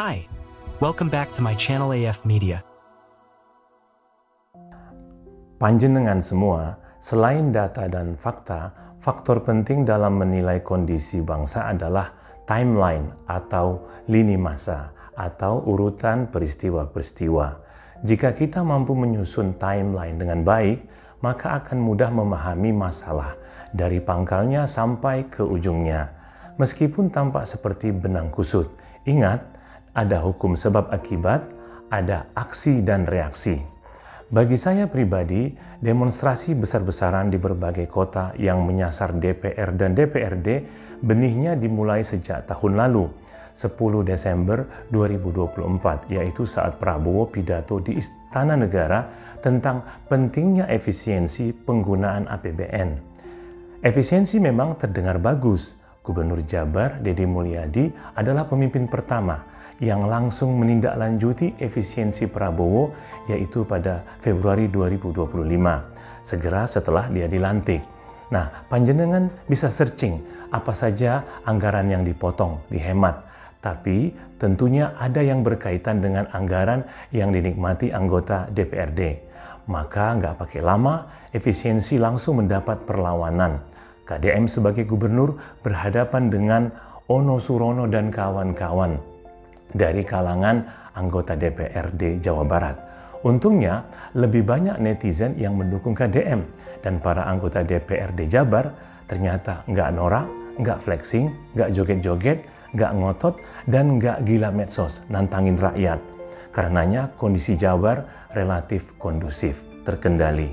Hi, welcome back to my channel AF Media. Panjenengan semua, selain data dan fakta, faktor penting dalam menilai kondisi bangsa adalah timeline atau lini masa atau urutan peristiwa-peristiwa. Jika kita mampu menyusun timeline dengan baik, maka akan mudah memahami masalah dari pangkalnya sampai ke ujungnya. Meskipun tampak seperti benang kusut, ingat, ada hukum sebab akibat, ada aksi dan reaksi. Bagi saya pribadi, demonstrasi besar-besaran di berbagai kota yang menyasar DPR dan DPRD benihnya dimulai sejak tahun lalu, 10 Desember 2024, yaitu saat Prabowo pidato di Istana Negara tentang pentingnya efisiensi penggunaan APBN. Efisiensi memang terdengar bagus. Gubernur Jabar, Deddy Mulyadi, adalah pemimpin pertama yang langsung menindaklanjuti efisiensi Prabowo, yaitu pada Februari 2025, segera setelah dia dilantik. Nah, panjenengan bisa searching apa saja anggaran yang dipotong, dihemat. Tapi tentunya ada yang berkaitan dengan anggaran yang dinikmati anggota DPRD. Maka nggak pakai lama, efisiensi langsung mendapat perlawanan. KDM sebagai gubernur berhadapan dengan Ono Surono dan kawan-kawan dari kalangan anggota DPRD Jawa Barat. Untungnya, lebih banyak netizen yang mendukung KDM dan para anggota DPRD Jabar ternyata nggak norak, nggak flexing, nggak joget-joget, nggak ngotot, dan nggak gila medsos nantangin rakyat. Karenanya kondisi Jabar relatif kondusif, terkendali.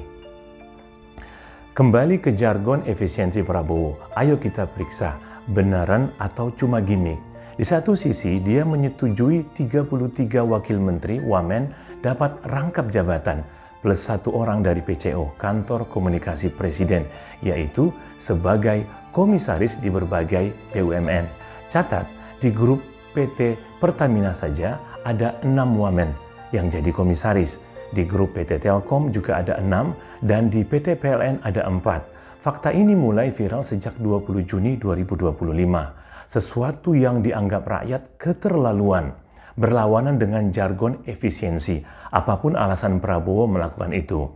Kembali ke jargon efisiensi Prabowo, ayo kita periksa beneran atau cuma gimmick. Di satu sisi, dia menyetujui 33 wakil menteri Wamen dapat rangkap jabatan plus 1 orang dari PCO, Kantor Komunikasi Presiden, yaitu sebagai komisaris di berbagai BUMN. Catat, di grup PT Pertamina saja ada 6 Wamen yang jadi komisaris. Di grup PT Telkom juga ada 6 dan di PT PLN ada 4. Fakta ini mulai viral sejak 20 Juni 2025. Sesuatu yang dianggap rakyat keterlaluan, berlawanan dengan jargon efisiensi, apapun alasan Prabowo melakukan itu.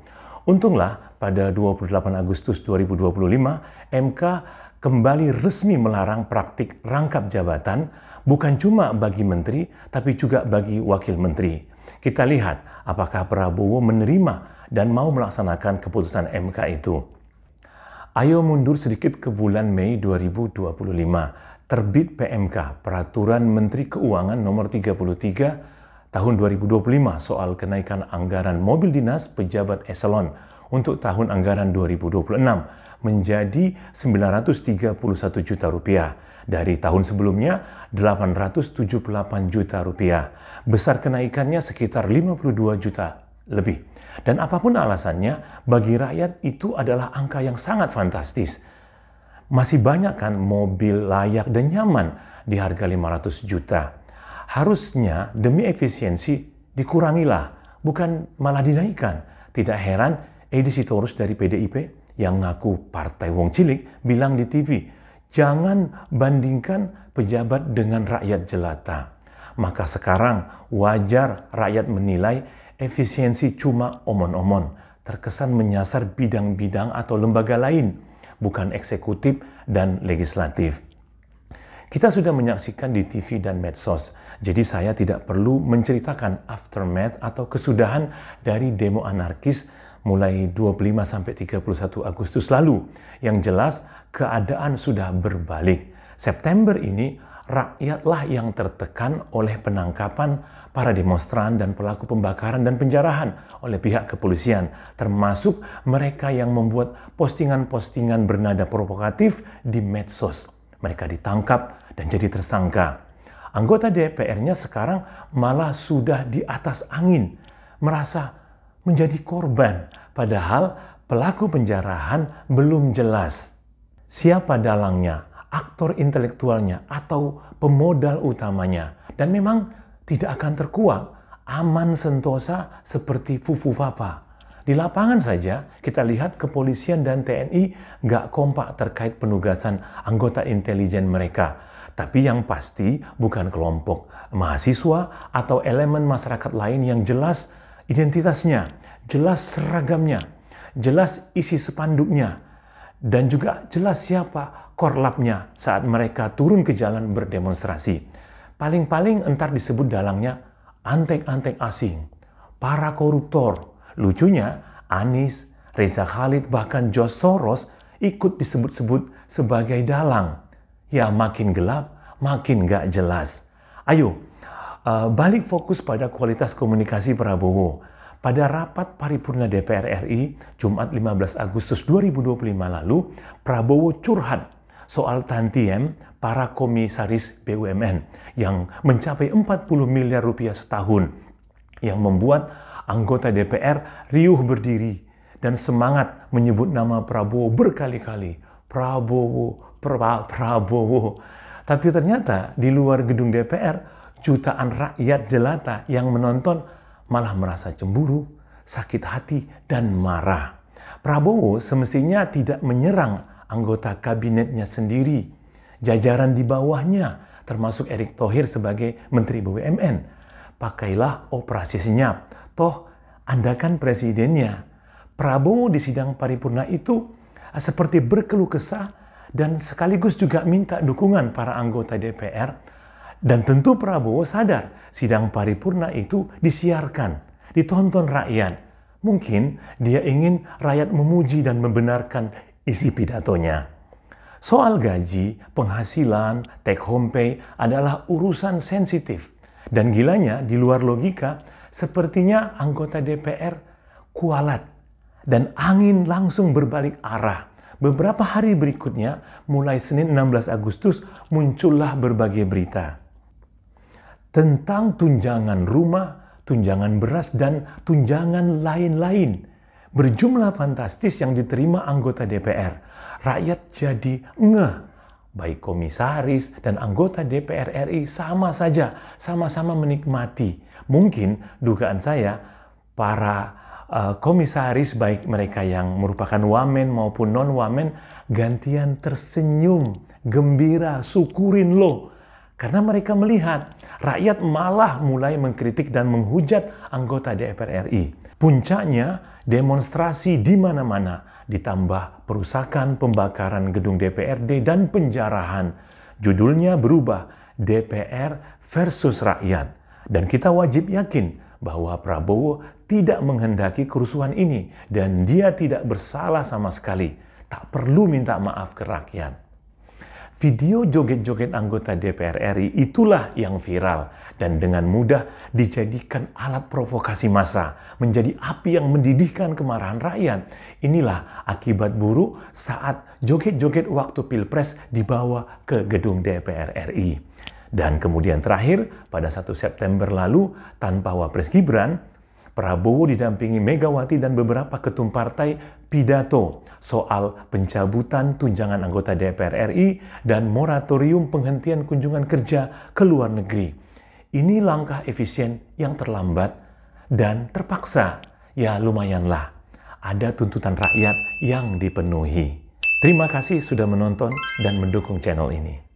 Untunglah pada 28 Agustus 2025, MK kembali resmi melarang praktik rangkap jabatan, bukan cuma bagi menteri, tapi juga bagi wakil menteri. Kita lihat apakah Prabowo menerima dan mau melaksanakan keputusan MK itu. Ayo mundur sedikit ke bulan Mei 2025. Terbit PMK, Peraturan Menteri Keuangan Nomor 33 Tahun 2025 soal kenaikan anggaran mobil dinas pejabat eselon untuk tahun anggaran 2026 menjadi 931 juta rupiah. Dari tahun sebelumnya 878 juta rupiah. Besar kenaikannya sekitar 52 juta lebih. Dan apapun alasannya, bagi rakyat itu adalah angka yang sangat fantastis. Masih banyak kan mobil layak dan nyaman di harga 500 juta. Harusnya demi efisiensi dikurangilah, bukan malah dinaikkan. Tidak heran Edi Sitorus dari PDIP yang ngaku partai wong cilik bilang di TV, jangan bandingkan pejabat dengan rakyat jelata. Maka sekarang wajar rakyat menilai efisiensi cuma omon-omon, terkesan menyasar bidang-bidang atau lembaga lain, bukan eksekutif dan legislatif. Kita sudah menyaksikan di TV dan medsos, jadi saya tidak perlu menceritakan aftermath atau kesudahan dari demo anarkis mulai 25-31 Agustus lalu. Yang jelas, keadaan sudah berbalik. September ini, rakyatlah yang tertekan oleh penangkapan para demonstran dan pelaku pembakaran dan penjarahan oleh pihak kepolisian, termasuk mereka yang membuat postingan-postingan bernada provokatif di medsos. Mereka ditangkap dan jadi tersangka. Anggota DPR-nya sekarang malah sudah di atas angin, merasa menjadi korban, padahal pelaku penjarahan belum jelas. Siapa dalangnya, aktor intelektualnya, atau pemodal utamanya. Dan memang tidak akan terkuak, aman sentosa seperti Fufu Fafa. Di lapangan saja, kita lihat kepolisian dan TNI nggak kompak terkait penugasan anggota intelijen mereka. Tapi yang pasti bukan kelompok mahasiswa atau elemen masyarakat lain yang jelas identitasnya, jelas seragamnya, jelas isi spanduknya, dan juga jelas siapa korlapnya saat mereka turun ke jalan berdemonstrasi. Paling-paling entar disebut dalangnya antek-antek asing, para koruptor. Lucunya, Anies, Reza Khalid, bahkan George Soros ikut disebut-sebut sebagai dalang. Ya makin gelap, makin gak jelas. Ayo, balik fokus pada kualitas komunikasi Prabowo. Pada rapat paripurna DPR RI, Jumat 15 Agustus 2025 lalu, Prabowo curhat soal tantiem para komisaris BUMN yang mencapai 40 miliar rupiah setahun, yang membuat anggota DPR riuh berdiri dan semangat menyebut nama Prabowo berkali-kali. Prabowo, Prabowo. Tapi ternyata di luar gedung DPR, jutaan rakyat jelata yang menonton malah merasa cemburu, sakit hati, dan marah. Prabowo semestinya tidak menyerang anggota kabinetnya sendiri, jajaran di bawahnya, termasuk Erick Thohir sebagai Menteri BUMN. Pakailah operasi senyap. Toh, Anda kan presidennya. Prabowo di sidang paripurna itu seperti berkeluh kesah dan sekaligus juga minta dukungan para anggota DPR. Dan tentu Prabowo sadar sidang paripurna itu disiarkan, ditonton rakyat. Mungkin dia ingin rakyat memuji dan membenarkan isi pidatonya. Soal gaji, penghasilan, take home pay adalah urusan sensitif. Dan gilanya, di luar logika, sepertinya anggota DPR kualat dan angin langsung berbalik arah. Beberapa hari berikutnya, mulai Senin 16 Agustus, muncullah berbagai berita tentang tunjangan rumah, tunjangan beras, dan tunjangan lain-lain. Berjumlah fantastis yang diterima anggota DPR. Rakyat jadi ngeh. Baik komisaris dan anggota DPR RI sama saja, sama-sama menikmati. Mungkin dugaan saya, para komisaris baik mereka yang merupakan wamen maupun non-wamen gantian tersenyum, gembira, syukurin loh. Karena mereka melihat rakyat malah mulai mengkritik dan menghujat anggota DPR RI. Puncaknya demonstrasi di mana-mana, ditambah perusakan, pembakaran gedung DPRD, dan penjarahan. Judulnya berubah, DPR versus rakyat. Dan kita wajib yakin bahwa Prabowo tidak menghendaki kerusuhan ini dan dia tidak bersalah sama sekali. Tak perlu minta maaf ke rakyat. Video joget-joget anggota DPR RI itulah yang viral dan dengan mudah dijadikan alat provokasi massa, menjadi api yang mendidihkan kemarahan rakyat. Inilah akibat buruk saat joget-joget waktu Pilpres dibawa ke gedung DPR RI. Dan kemudian terakhir, pada 1 September lalu, tanpa Wapres Gibran, Prabowo didampingi Megawati dan beberapa ketum partai pidato soal pencabutan tunjangan anggota DPR RI dan moratorium penghentian kunjungan kerja ke luar negeri. Ini langkah efisien yang terlambat dan terpaksa. Ya lumayanlah, ada tuntutan rakyat yang dipenuhi. Terima kasih sudah menonton dan mendukung channel ini.